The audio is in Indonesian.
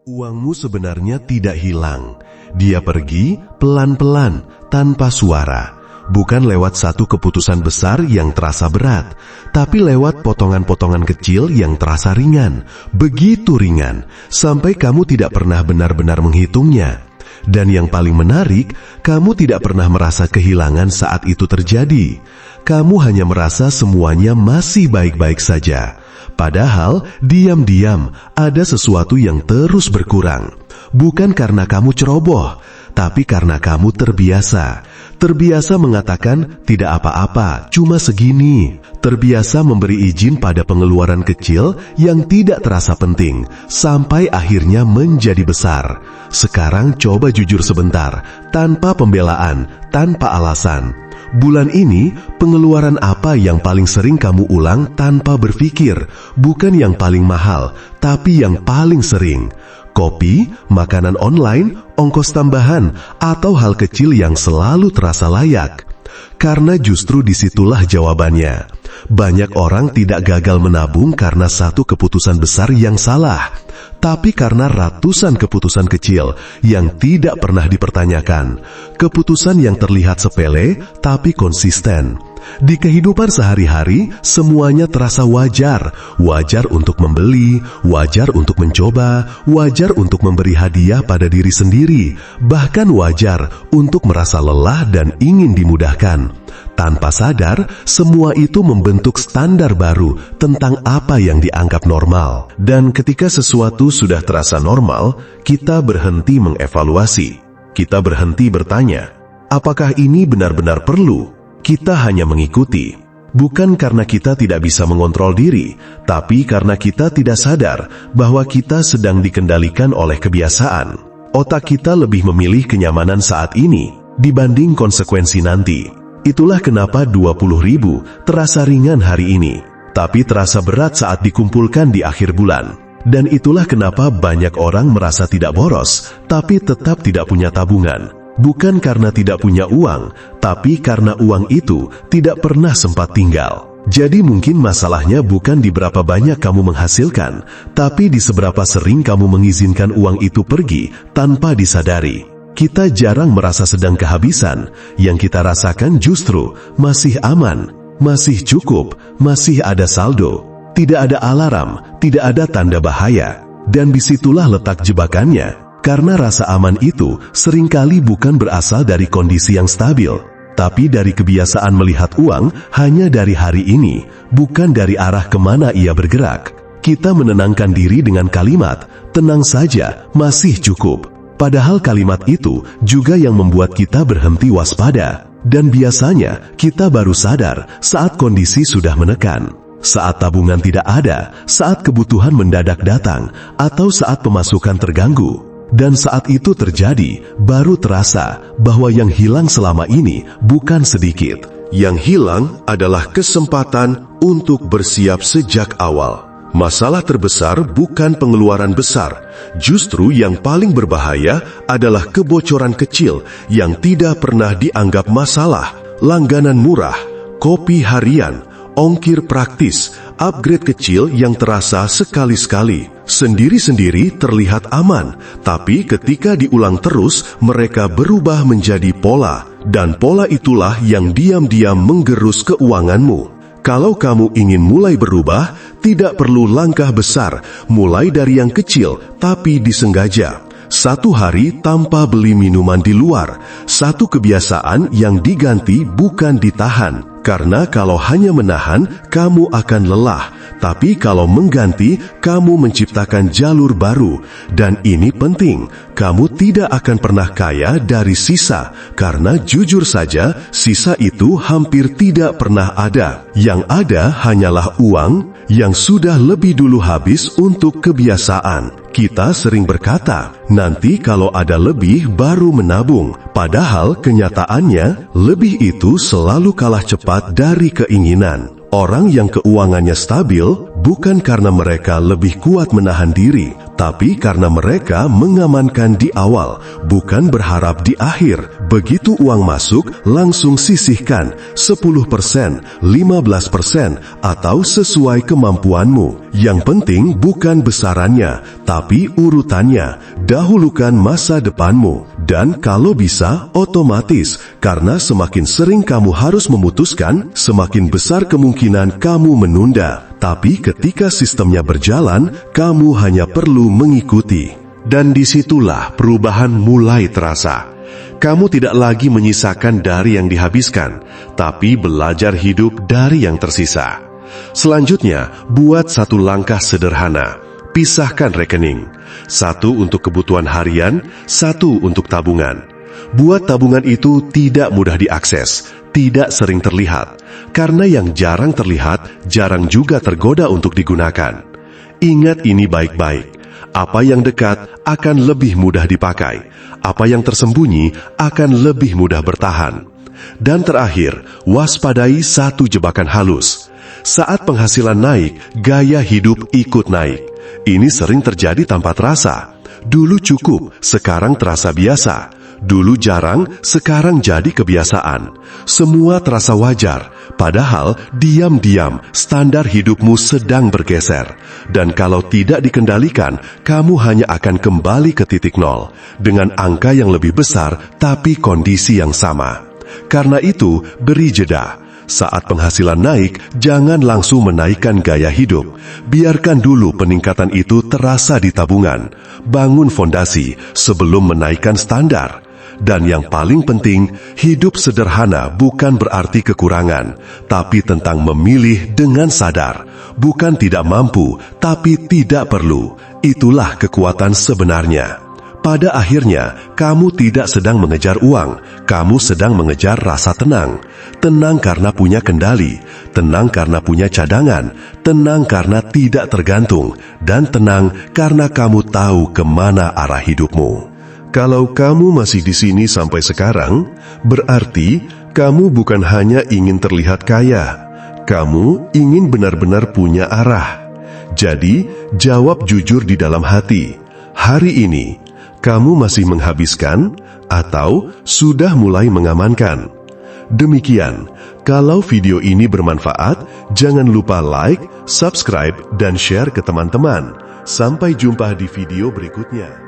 Uangmu sebenarnya tidak hilang. Dia pergi pelan-pelan, tanpa suara. Bukan lewat satu keputusan besar yang terasa berat, tapi lewat potongan-potongan kecil yang terasa ringan. Begitu ringan, sampai kamu tidak pernah benar-benar menghitungnya. Dan yang paling menarik, kamu tidak pernah merasa kehilangan saat itu terjadi. Kamu hanya merasa semuanya masih baik-baik saja. Padahal, diam-diam ada sesuatu yang terus berkurang. Bukan karena kamu ceroboh, tapi karena kamu terbiasa. Terbiasa mengatakan, tidak apa-apa, cuma segini. Terbiasa memberi izin pada pengeluaran kecil yang tidak terasa penting, sampai akhirnya menjadi besar. Sekarang coba jujur sebentar, tanpa pembelaan, tanpa alasan. Bulan ini, pengeluaran apa yang paling sering kamu ulang tanpa berpikir? Bukan yang paling mahal, tapi yang paling sering. Kopi, makanan online, ongkos tambahan, atau hal kecil yang selalu terasa layak. Karena justru disitulah jawabannya. Banyak orang tidak gagal menabung karena satu keputusan besar yang salah, tapi karena ratusan keputusan kecil yang tidak pernah dipertanyakan. Keputusan yang terlihat sepele, tapi konsisten. Di kehidupan sehari-hari, semuanya terasa wajar. Wajar untuk membeli, wajar untuk mencoba, wajar untuk memberi hadiah pada diri sendiri, bahkan wajar untuk merasa lelah dan ingin dimudahkan. Tanpa sadar, semua itu membentuk standar baru tentang apa yang dianggap normal. Dan ketika sesuatu sudah terasa normal, kita berhenti mengevaluasi. Kita berhenti bertanya, apakah ini benar-benar perlu? Kita hanya mengikuti. Bukan karena kita tidak bisa mengontrol diri, tapi karena kita tidak sadar bahwa kita sedang dikendalikan oleh kebiasaan. Otak kita lebih memilih kenyamanan saat ini dibanding konsekuensi nanti. Itulah kenapa 20.000 terasa ringan hari ini, tapi terasa berat saat dikumpulkan di akhir bulan. Dan itulah kenapa banyak orang merasa tidak boros, tapi tetap tidak punya tabungan. Bukan karena tidak punya uang, tapi karena uang itu tidak pernah sempat tinggal. Jadi mungkin masalahnya bukan di berapa banyak kamu menghasilkan, tapi di seberapa sering kamu mengizinkan uang itu pergi tanpa disadari. Kita jarang merasa sedang kehabisan, yang kita rasakan justru masih aman, masih cukup, masih ada saldo. Tidak ada alarm, tidak ada tanda bahaya. Dan disitulah letak jebakannya. Karena rasa aman itu seringkali bukan berasal dari kondisi yang stabil, tapi dari kebiasaan melihat uang hanya dari hari ini, bukan dari arah kemana ia bergerak. Kita menenangkan diri dengan kalimat, tenang saja, masih cukup. Padahal kalimat itu juga yang membuat kita berhenti waspada. Dan biasanya kita baru sadar saat kondisi sudah menekan. Saat tabungan tidak ada, saat kebutuhan mendadak datang, atau saat pemasukan terganggu. Dan saat itu terjadi, baru terasa bahwa yang hilang selama ini bukan sedikit. Yang hilang adalah kesempatan untuk bersiap sejak awal. Masalah terbesar bukan pengeluaran besar. Justru yang paling berbahaya adalah kebocoran kecil yang tidak pernah dianggap masalah. Langganan murah, kopi harian, ongkir praktis, upgrade kecil yang terasa sekali-sekali. Sendiri-sendiri terlihat aman, tapi ketika diulang terus, mereka berubah menjadi pola. Dan pola itulah yang diam-diam menggerus keuanganmu. Kalau kamu ingin mulai berubah, tidak perlu langkah besar, mulai dari yang kecil, tapi disengaja. Satu hari tanpa beli minuman di luar, satu kebiasaan yang diganti bukan ditahan. Karena kalau hanya menahan, kamu akan lelah. Tapi kalau mengganti, kamu menciptakan jalur baru. Dan ini penting, kamu tidak akan pernah kaya dari sisa. Karena jujur saja, sisa itu hampir tidak pernah ada. Yang ada hanyalah uang yang sudah lebih dulu habis untuk kebiasaan. Kita sering berkata, nanti kalau ada lebih baru menabung. Padahal kenyataannya, lebih itu selalu kalah cepat dari keinginan. Orang yang keuangannya stabil bukan karena mereka lebih kuat menahan diri, tapi karena mereka mengamankan di awal, bukan berharap di akhir. Begitu uang masuk, langsung sisihkan 10%, 15%, atau sesuai kemampuanmu. Yang penting bukan besarannya, tapi urutannya. Dahulukan masa depanmu. Dan kalau bisa, otomatis. Karena semakin sering kamu harus memutuskan, semakin besar kemungkinan kamu menunda. Tapi ketika sistemnya berjalan, kamu hanya perlu mengikuti. Dan disitulah perubahan mulai terasa. Kamu tidak lagi menyisakan dari yang dihabiskan, tapi belajar hidup dari yang tersisa. Selanjutnya, buat satu langkah sederhana. Pisahkan rekening. Satu untuk kebutuhan harian, satu untuk tabungan. Buat tabungan itu tidak mudah diakses, tidak sering terlihat. Karena yang jarang terlihat, jarang juga tergoda untuk digunakan. Ingat ini baik-baik. Apa yang dekat akan lebih mudah dipakai. Apa yang tersembunyi akan lebih mudah bertahan. Dan terakhir, waspadai satu jebakan halus. Saat penghasilan naik, gaya hidup ikut naik. Ini sering terjadi tanpa terasa. Dulu cukup, sekarang terasa biasa. Dulu jarang, sekarang jadi kebiasaan. Semua terasa wajar, padahal diam-diam standar hidupmu sedang bergeser. Dan kalau tidak dikendalikan, kamu hanya akan kembali ke titik nol, dengan angka yang lebih besar tapi kondisi yang sama. Karena itu, beri jeda. Saat penghasilan naik, jangan langsung menaikkan gaya hidup. Biarkan dulu peningkatan itu terasa di tabungan. Bangun fondasi sebelum menaikkan standar. Dan yang paling penting, hidup sederhana bukan berarti kekurangan, tapi tentang memilih dengan sadar. Bukan tidak mampu, tapi tidak perlu. Itulah kekuatan sebenarnya. Pada akhirnya, kamu tidak sedang mengejar uang, kamu sedang mengejar rasa tenang. Tenang karena punya kendali, tenang karena punya cadangan, tenang karena tidak tergantung, dan tenang karena kamu tahu kemana arah hidupmu. Kalau kamu masih di sini sampai sekarang, berarti kamu bukan hanya ingin terlihat kaya, kamu ingin benar-benar punya arah. Jadi, jawab jujur di dalam hati. Hari ini, kamu masih menghabiskan atau sudah mulai mengamankan? Demikian, kalau video ini bermanfaat, jangan lupa like, subscribe, dan share ke teman-teman. Sampai jumpa di video berikutnya.